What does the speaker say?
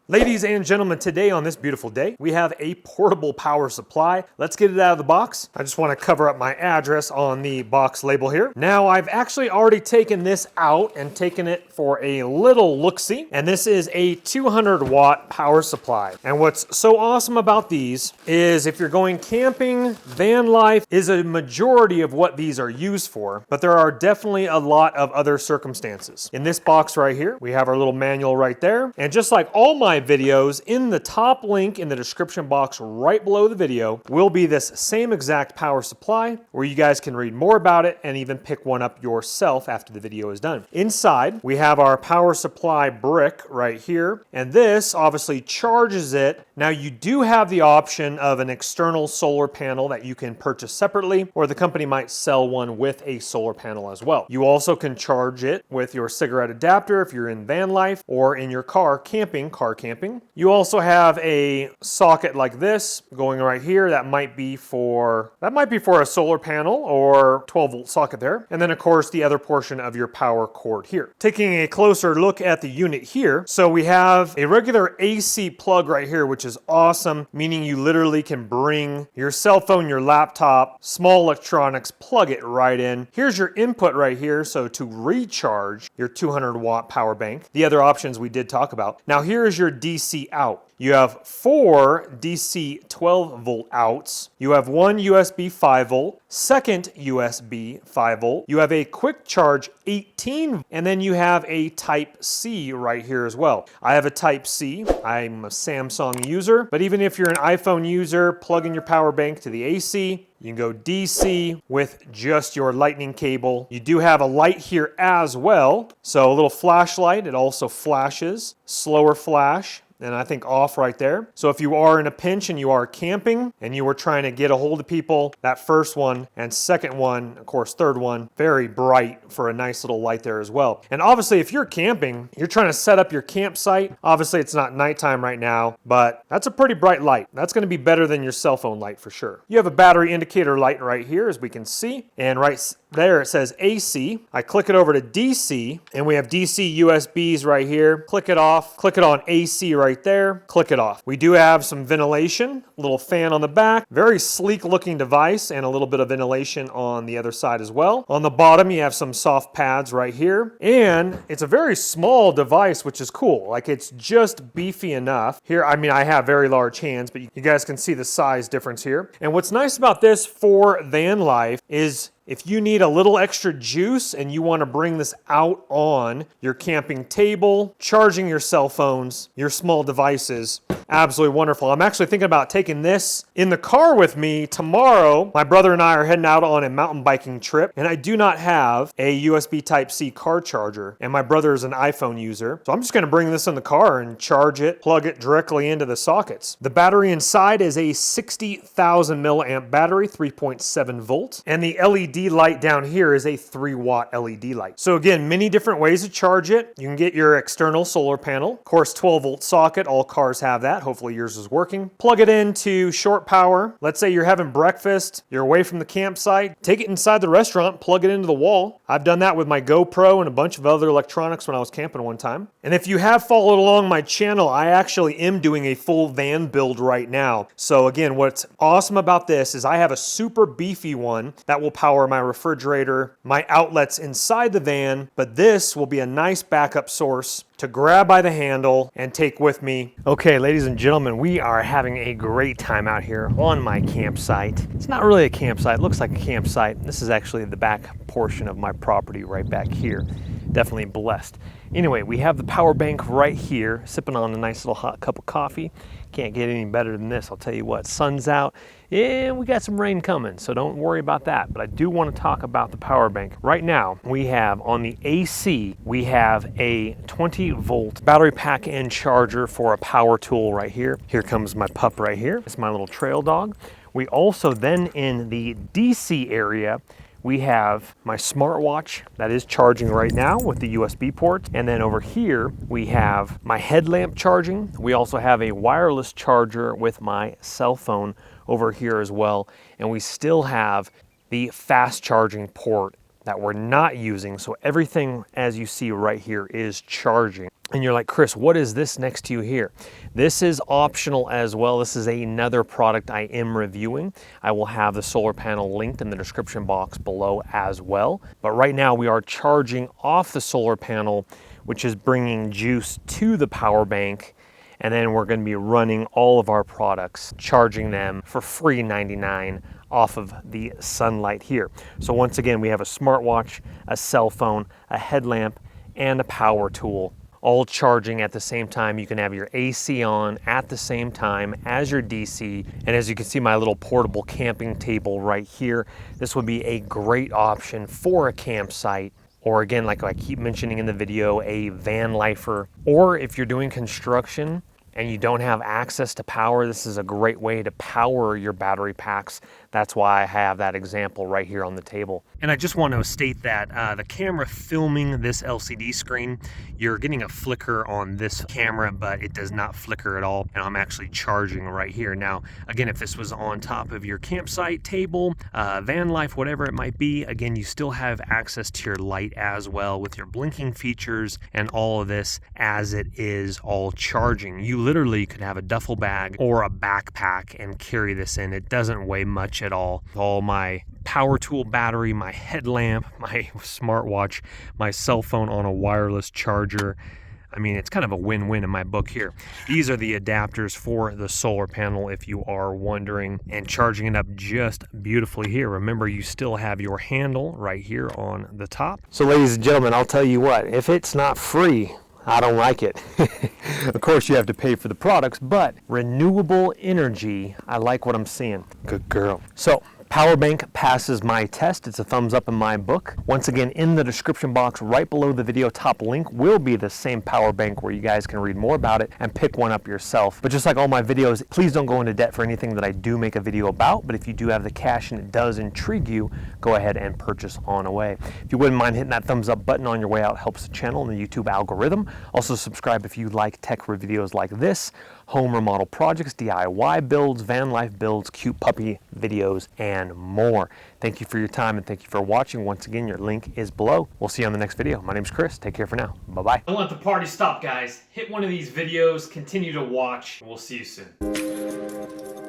Ladies and gentlemen, today on this beautiful day, we have a portable power supply. Let's get it out of the box. I just want to cover up my address on the box label here. Now, I've actually already taken this out and taken it for a little look-see, and this is a 200-watt power supply. And what's so awesome about these is if you're going camping, van life is a majority of what these are used for, but there are definitely a lot of other circumstances. In this box right here, we have our little manual right there, and just like all my videos, in the top link in the description box right below the video will be this same exact power supply where you guys can read more about it and even pick one up yourself after the video is done. Inside, we have our power supply brick right here, and this obviously charges it. Now, you do have the option of an external solar panel that you can purchase separately, or the company might sell one with a solar panel as well. You also can charge it with your cigarette adapter if you're in van life or in your car camping. You also have a socket like this going right here that might be for a solar panel or 12-volt socket there. And then of course the other portion of your power cord here. Taking a closer look at the unit here, so we have a regular AC plug right here, which is awesome, meaning you literally can bring your cell phone, your laptop, small electronics, plug it right in. Here's your input right here, so to recharge your 200-watt power bank. The other options we did talk about. Now here's your DC out. You have 4 DC 12-volt outs. You have one USB 5-volt, second USB 5-volt. You have a quick charge 18, and then you have a Type C right here as well. I have a Type C. I'm a Samsung user, but even if you're an iPhone user, plug in your power bank to the AC. You can go DC with just your lightning cable. You do have a light here as well. So a little flashlight, it also flashes, slower flash, and I think off right there. So if you are in a pinch and you are camping and you were trying to get a hold of people, that first one and second one, of course, third one, very bright for a nice little light there as well. And obviously if you're camping, you're trying to set up your campsite. Obviously it's not nighttime right now, but that's a pretty bright light. That's going to be better than your cell phone light for sure. You have a battery indicator light right here, as we can see, and right there it says AC. I click it over to DC, and we have DC USBs right here. Click it off, click it on AC right there, click it off. We do have some ventilation, a little fan on the back, very sleek looking device, and a little bit of ventilation on the other side as well. On the bottom you have some soft pads right here, and it's a very small device, which is cool. Like, it's just beefy enough. Here, I mean, I have very large hands, but you guys can see the size difference here. And what's nice about this for van life is if you need a little extra juice and you want to bring this out on your camping table, charging your cell phones, your small devices, absolutely wonderful. I'm actually thinking about taking this in the car with me tomorrow. My brother and I are heading out on a mountain biking trip, and I do not have a USB Type-C car charger, and my brother is an iPhone user. So I'm just going to bring this in the car and charge it, plug it directly into the sockets. The battery inside is a 60,000 milliamp battery, 3.7 volt, and the LED light down here is a 3-watt LED light. So again, many different ways to charge it. You can get your external solar panel. Of course, 12-volt socket, all cars have that. Hopefully yours is working. Plug it into short power. Let's say you're having breakfast, you're away from the campsite, take it inside the restaurant, plug it into the wall. I've done that with my GoPro and a bunch of other electronics when I was camping one time. And if you have followed along my channel, I actually am doing a full van build right now. So again, what's awesome about this is I have a super beefy one that will power my refrigerator, my outlets inside the van, but this will be a nice backup source to grab by the handle and take with me. Okay, ladies and gentlemen, we are having a great time out here on my campsite. It's not really a campsite, it looks like a campsite. This is actually the back portion of my property right back here. Definitely blessed. Anyway, we have the power bank right here, sipping on a nice little hot cup of coffee. Can't get any better than this, I'll tell you what. Sun's out, and we got some rain coming, so don't worry about that. But I do want to talk about the power bank. Right now, we have on the AC, we have a 20-volt battery pack and charger for a power tool right here. Here comes my pup right here. It's my little trail dog. We also then in the DC area, we have my smartwatch that is charging right now with the USB port. And then over here, we have my headlamp charging. We also have a wireless charger with my cell phone over here as well. And we still have the fast charging port that we're not using. So everything, as you see right here, is charging. And you're like, Chris, what is this next to you here? This is optional as well. This is another product I am reviewing. I will have the solar panel linked in the description box below as well. But right now we are charging off the solar panel, which is bringing juice to the power bank. And then we're going to be running all of our products, charging them for free 99 off of the sunlight here. So once again, we have a smartwatch, a cell phone, a headlamp, and a power tool, all charging at the same time. You can have your AC on at the same time as your DC. And as you can see, my little portable camping table right here, this would be a great option for a campsite, or again, like I keep mentioning in the video, a van lifer. Or if you're doing construction and you don't have access to power, this is a great way to power your battery packs. That's why I have that example right here on the table. And I just want to state that the camera filming this LCD screen, you're getting a flicker on this camera, but it does not flicker at all. And I'm actually charging right here. Now, again, if this was on top of your campsite table, van life, whatever it might be, again, you still have access to your light as well with your blinking features and all of this as it is all charging. You literally could have a duffel bag or a backpack and carry this in. It doesn't weigh much at all. All my power tool battery, my headlamp, my smartwatch, my cell phone on a wireless charger. I mean, it's kind of a win-win in my book here. These are the adapters for the solar panel if you are wondering, and charging it up just beautifully here. Remember, you still have your handle right here on the top. So ladies and gentlemen, I'll tell you what, if it's not free, I don't like it. Of course, you have to pay for the products, but renewable energy, I like what I'm seeing. Good girl. So, power bank passes my test. It's a thumbs up in my book. Once again, in the description box right below the video, top link will be the same power bank where you guys can read more about it and pick one up yourself. But just like all my videos, please don't go into debt for anything that I do make a video about. But if you do have the cash and it does intrigue you, go ahead and purchase on away. If you wouldn't mind hitting that thumbs up button on your way out, helps the channel and the YouTube algorithm. Also subscribe if you like tech videos like this, home remodel projects, DIY builds, van life builds, cute puppy videos, and more. Thank you for your time and thank you for watching. Once again, your link is below. We'll see you on the next video. My name's Chris. Take care for now. Bye-bye. Don't let the party stop, guys. Hit one of these videos, continue to watch, and we'll see you soon.